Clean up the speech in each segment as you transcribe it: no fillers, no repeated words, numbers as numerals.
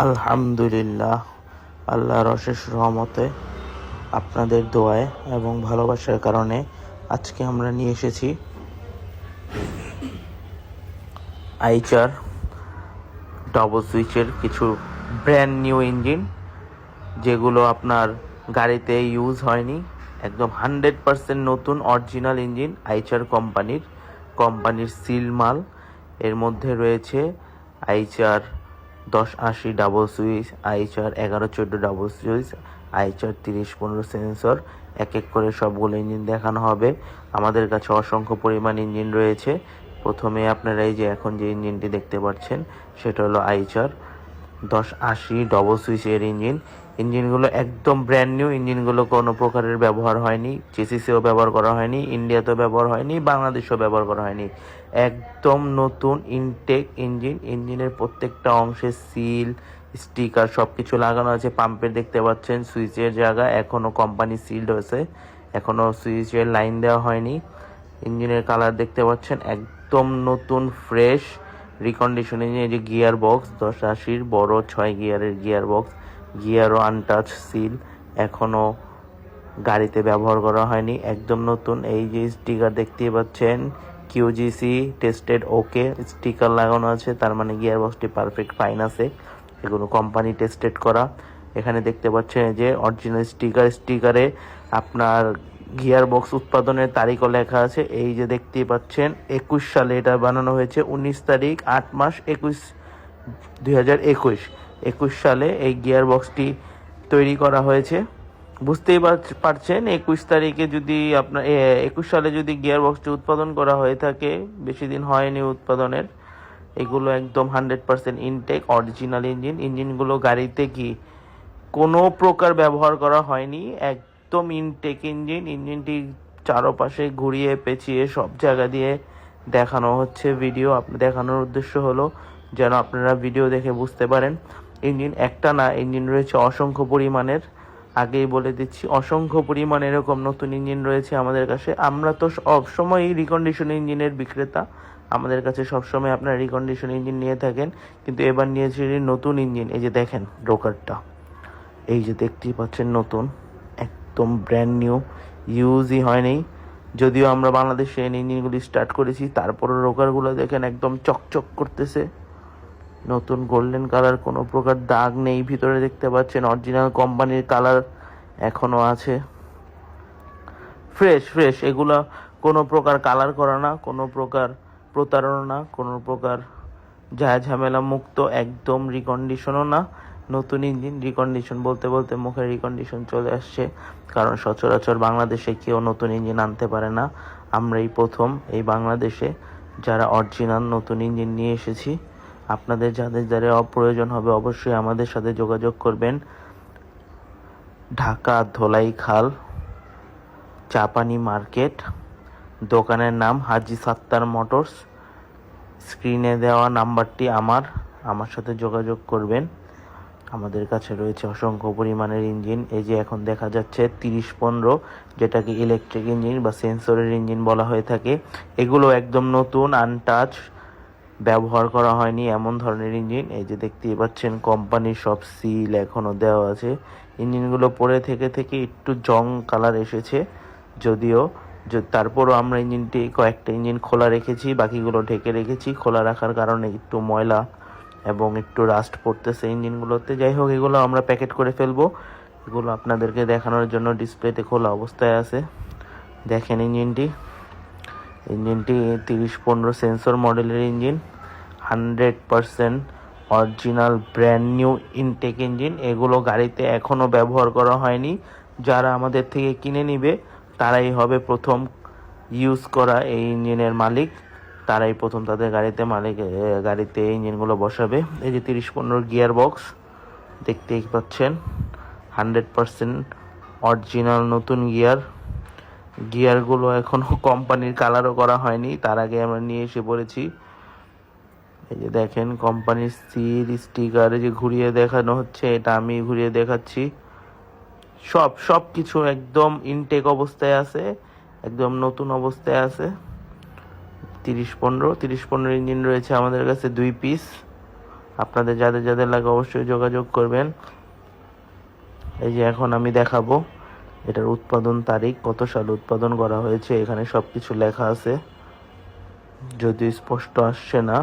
আলহামদুলিল্লাহ, আল্লাহর অশেষ রহমতে, আপনাদের দোয়ায় এবং ভালোবাসার কারণে আজকে আমরা নিয়ে এসেছি আইচার ডাবল সুইচের কিছু ব্র্যান্ড নিউ ইঞ্জিন, যেগুলো আপনার গাড়িতে ইউজ হয়নি। একদম 100% নতুন অরিজিনাল ইঞ্জিন, আইচার কোম্পানির সিল মাল। এর মধ্যে রয়েছে Eicher 1080 double switch, Eicher 1114 double switch, Eicher 3015 sensor. এক এক করে সবগুলো ইঞ্জিন দেখানো হবে। আমাদের কাছে অসংখ্য পরিমাণ ইঞ্জিন রয়েছে। প্রথমে আপনারা এই যে এখন যে ইঞ্জিনটি দেখতে পাচ্ছেন, সেটা হলো আইচার 1080 ডবল সুইচের ইঞ্জিনগুলো একদম ব্র্যান্ড নিউ। ইঞ্জিনগুলো কোনো প্রকারের ব্যবহার হয়নি, চেসিসেও ব্যবহার করা হয়নি, ইন্ডিয়াতেও ব্যবহার হয়নি, বাংলাদেশেও ব্যবহার করা হয়নি। একদম নতুন ইনটেক ইঞ্জিনের প্রত্যেকটা অংশে সিল, স্টিকার সব কিছু লাগানো আছে। পাম্পের দেখতে পাচ্ছেন সুইচের জায়গা এখনও কোম্পানি সিলড হয়েছে, এখনও সুইচের লাইন দেওয়া হয়নি। ইঞ্জিনের কালার দেখতে পাচ্ছেন একদম নতুন ফ্রেশ রিকন্ডিশন ইঞ্জিন। এই যে গিয়ার বক্স 1080 বড় 6 গিয়ারের গিয়ার বক্স, গিয়ারও আনটাচ সিল, এখনও গাড়িতে ব্যবহার করা হয়নি, একদম নতুন। এই যে স্টিকার দেখতেই পাচ্ছেন, কিউজিসি টেস্টেড ওকে স্টিকার লাগানো আছে, তার মানে গিয়ার বক্সটি পারফেক্ট ফাইন আছে, এগুলো কোম্পানি টেস্টেড করা। এখানে দেখতে পাচ্ছেন যে অরিজিনাল স্টিকারে আপনার গিয়ার বক্স উৎপাদনের তারিখও লেখা আছে। এই যে দেখতেই পাচ্ছেন 21 সালে এটা বানানো হয়েছে, 19 তারিখ 8 মাস 2021 সালে এই গিয়ার বক্সটি তৈরি করা হয়েছে। বুঝতেই পারছেন 21 তারিখে যদি আপনার 21 সালে যদি গিয়ার বক্সটি উৎপাদন করা হয়ে থাকে, বেশি দিন হয়নি উৎপাদনের। এগুলো একদম 100% ইনটেক অরিজিনাল ইঞ্জিনগুলো গাড়িতে কি কোনো প্রকার ব্যবহার করা হয়নি, একদম ইনটেক ইঞ্জিনটি চারপাশে ঘুরিয়ে পেঁচিয়ে সব জায়গা দিয়ে দেখানো হচ্ছে ভিডিও। দেখানোর উদ্দেশ্য হলো যেন আপনারা ভিডিও দেখে বুঝতে পারেন। ইঞ্জিন একটা না, ইঞ্জিন রয়েছে অসংখ্য পরিমাণের। আগেই বলে দিচ্ছি, অসংখ্য পরিমাণ এরকম নতুন ইঞ্জিন রয়েছে আমাদের কাছে। আমরা তো সবসময়ই রিকন্ডিশন ইঞ্জিনের বিক্রেতা, আমাদের কাছে সবসময় আপনারা রিকন্ডিশন ইঞ্জিন নিয়ে থাকেন, কিন্তু এবার নিয়েছি নতুন ইঞ্জিন। এই যে দেখেন রোকারটা, এই যে দেখতেই পাচ্ছেন নতুন, একদম ব্র্যান্ড নিউ, ইউজই হয়নি। যদিও আমরা বাংলাদেশে ইঞ্জিনগুলি স্টার্ট করেছি, তারপরও রোকারগুলো দেখেন একদম চকচক করতেছে, নতুন গোল্ডেন কালার, কোনো প্রকার দাগ নেই। ভিতরে দেখতে পাচ্ছেন অরিজিনাল কোম্পানির কালার এখনো আছে, ফ্রেশ। এগুলো কোনো প্রকার কালার করা না, কোনো প্রকার প্রতারণা না, কোনো প্রকার ঝামেলা মুক্ত, একদম রিকন্ডিশনও না, নতুন ইঞ্জিন। রিকন্ডিশন বলতে বলতে মুখে রিকন্ডিশন চলে আসছে, কারণ সচরাচর বাংলাদেশে কেউ নতুন ইঞ্জিন আনতে পারে না। আমরাই প্রথম এই বাংলাদেশে যারা অরিজিনাল নতুন ইঞ্জিন নিয়ে এসেছি। আপনাদের যাদের প্রয়োজন হবে অবশ্যই আমাদের সাথে যোগাযোগ করবেন। ঢাকা ধোলাইখাল চাপানি মার্কেট, দোকানের নাম হাজি সাত্তার মোটরস। স্ক্রিনে দেওয়া নাম্বারটি আমার সাথে যোগাযোগ করবেন। আমাদের কাছে রয়েছে অসংখ্য পরিমাণের ইঞ্জিন। এই যে এখন দেখা যাচ্ছে 3015, যেটাকে ইলেকট্রিক ইঞ্জিন বা সেন্সরের ইঞ্জিন বলা হয়ে থাকে। এগুলো একদম নতুন, আনটাচ, ব্যবহার করা হয়নি এমন ধরনের ইঞ্জিন। এই যে দেখতেই পাচ্ছেন কোম্পানির সব সিল এখনও দেওয়া আছে। ইঞ্জিনগুলো পরে থেকে একটু জং কালার এসেছে, যদিও তারপরও আমরা কয়েকটা ইঞ্জিন খোলা রেখেছি, বাকিগুলো ঢেকে রেখেছি। খোলা রাখার কারণে একটু ময়লা এবং একটু রাস্ট পড়তেছে ইঞ্জিনগুলোতে। যাই হোক, এগুলো আমরা প্যাকেট করে ফেলবো। এগুলো আপনাদেরকে দেখানোর জন্য ডিসপ্লেতে খোলা অবস্থায় আছে। দেখেন ইঞ্জিনটি 3015 সেন্সর মডেলের engine, 100% original brand new intake engine. এগুলো গাড়িতে এখনও ব্যবহার করা হয়নি। যারা আমাদের থেকে কিনে নিবে তারাই হবে প্রথম ইউজ করা এই ইঞ্জিনের মালিক, তারাই প্রথম তাদের গাড়িতে এই ইঞ্জিনগুলো বসাবে। এই যে 3015 গিয়ার বক্স দেখতেই পাচ্ছেন, 100% অরিজিনাল নতুন গিয়ারগুলো এখনও কোম্পানির কালারও করা হয়নি, তার আগে আমরা নিয়ে এসে পড়েছি। এই যে দেখেন কোম্পানির সিল, স্টিকার যে ঘুরিয়ে দেখানো হচ্ছে, এটা আমি ঘুরিয়ে দেখাচ্ছি। সব কিছু একদম ইনটেক অবস্থায় আছে, একদম নতুন অবস্থায় আছে। 3015 ইঞ্জিন রয়েছে আমাদের কাছে 2 পিস, আপনাদের যাদের যাদের লাগে অবশ্যই যোগাযোগ করবেন। এই যে এখন আমি দেখাবো এটার উৎপাদন তারিখ, কত সালে উৎপাদন করা হয়েছে, এখানে সবকিছু লেখা আছে, যদি স্পষ্ট আসছে না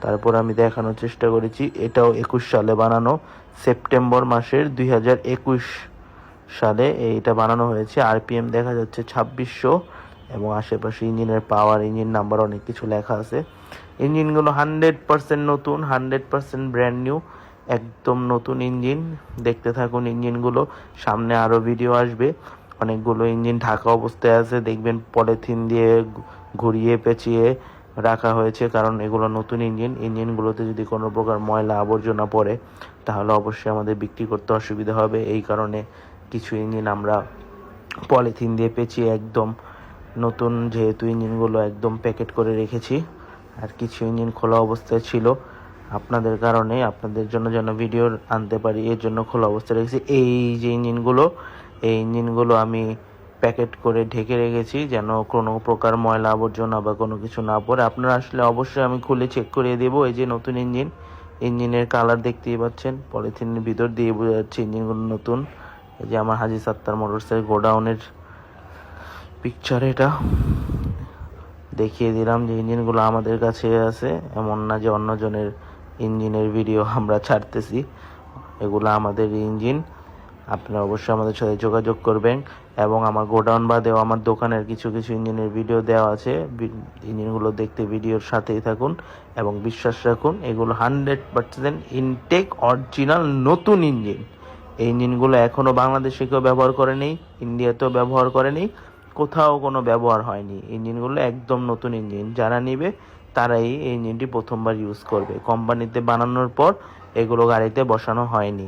তারপর আমি দেখানোর চেষ্টা করেছি। এটাও 21 সালে বানানো, সেপ্টেম্বর মাসের 2021 সালে এইটা বানানো হয়েছে। আরপিএম দেখা যাচ্ছে 2600 এবং আশেপাশে ইঞ্জিনের পাওয়ার, ইঞ্জিন নাম্বার, অনেক কিছু লেখা আছে। ইঞ্জিনগুলো 100% নতুন, 100% ব্র্যান্ড নিউ, একদম নতুন ইঞ্জিন। দেখতে থাকুন ইঞ্জিনগুলো, সামনে আরও ভিডিও আসবে। অনেকগুলো ইঞ্জিন ঢাকা অবস্থায় আছে, দেখবেন পলিথিন দিয়ে ঘুরিয়ে পেঁচিয়ে রাখা হয়েছে, কারণ এগুলো নতুন ইঞ্জিন। ইঞ্জিনগুলোতে যদি কোনো প্রকার ময়লা আবর্জনা পড়ে তাহলে অবশ্যই আমাদের বিক্রি করতে অসুবিধা হবে। এই কারণে কিছু ইঞ্জিন আমরা পলিথিন দিয়ে পেঁচিয়ে একদম নতুন, যেহেতু ইঞ্জিনগুলো একদম প্যাকেট করে রেখেছি। আর কিছু ইঞ্জিন খোলা অবস্থায় ছিল, আপনাদের কারণে, আপনাদের জন্য যেন ভিডিও আনতে পারি এর জন্য খোলা অবস্থায় রেখেছি। এই যে ইঞ্জিনগুলো, এই ইঞ্জিনগুলো আমি প্যাকেট করে ঢেকে রেখেছি যেন কোনো প্রকার ময়লা আবর্জনা বা কোনো কিছু না পড়ে। আপনারা আসলে অবশ্যই আমি খুলে চেক করিয়ে দেবো। এই যে নতুন ইঞ্জিন, ইঞ্জিনের কালার দেখতেই পাচ্ছেন, পলিথিনের ভিতর দিয়ে বোঝা যাচ্ছে ইঞ্জিনগুলো নতুন। এই যে আমার হাজি সাত্তার মোটরসের গোডাউনের পিকচার, এটা দেখিয়ে দিলাম যে ইঞ্জিনগুলো আমাদের কাছে আছে, এমন না যে অন্যজনের ইঞ্জিনের ভিডিও আমরা ছাড়তেছি। এগুলো আমাদের ইঞ্জিন। আপনারা অবশ্যই আমাদের সাথে যোগাযোগ করবেন। এবং আমার গোডাউন বাদেও আমার দোকানের কিছু কিছু ইঞ্জিনের ভিডিও দেওয়া আছে, ইঞ্জিনগুলো দেখতে ভিডিওর সাথেই থাকুন এবং বিশ্বাস রাখুন এগুলো 100% ইনটেক অরিজিনাল নতুন ইঞ্জিন। এই ইঞ্জিনগুলো এখনও বাংলাদেশে কেউ ব্যবহার করেনি, ইন্ডিয়াতেও ব্যবহার করেনি, কোথাও কোনো ব্যবহার হয়নি। ইঞ্জিনগুলো একদম নতুন ইঞ্জিন, যারা নেবে তারাই এই ইঞ্জিনটি প্রথমবার ইউজ করবে। কোম্পানিতে বানানোর পর এগুলো গাড়িতে বসানো হয়নি।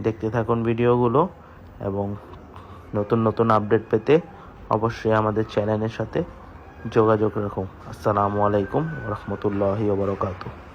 দেখতে থাকুন ভিডিওগুলো এবং নতুন নতুন আপডেট পেতে অবশ্যই আমাদের চ্যানেলের সাথে যোগাযোগ রাখুন। আসসালামু আলাইকুম ওয়া রাহমাতুল্লাহি ওয়া বারাকাতুহু।